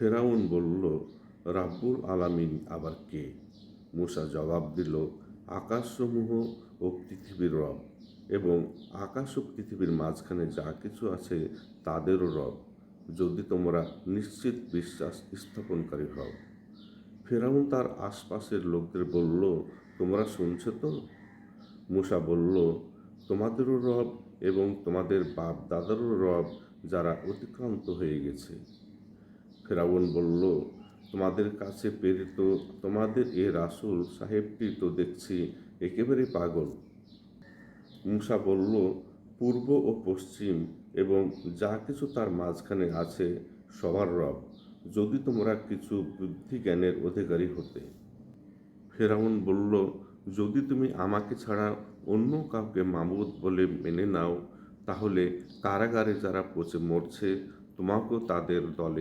ফেরাউন বলল, রাব্বুল আলামিন আবার কে? মূসা জবাব দিল, আকাশসমূহ ও পৃথিবীর রব এবং আকাশ ও পৃথিবীর মাঝখানে যা কিছু আছে তাদেরও রব, যদি তোমরা নিশ্চিত বিশ্বাস স্থাপনকারী হও। ফেরাউন তার আশপাশের লোকদের বলল, তোমরা শুনছ তো? মূসা বলল, তোমাদেরও রব এবং তোমাদের বাপ দাদারও রব, যারা অতিক্রান্ত হয়ে গেছে। ফেরাউন বলল, তোমাদের কাছে প্রেরিত তোমাদের এ রাসূল সাহেবটি তো দেখছি একেবারে পাগল। মূসা বলল, পূর্ব ও পশ্চিম এবং যা কিছু তার মাঝখানে আছে সবার রব, যদি তোমরা কিছু বুদ্ধি জ্ঞানের অধিকারী হতে। ফেরাউন বলল, যদি তুমি আমাকে ছাড়া অন্য কাউকে মাবুদ বলে মেনে নাও, তাহলে কারাগারে যারা পচে মরছে তোমাকেও তাদের দলে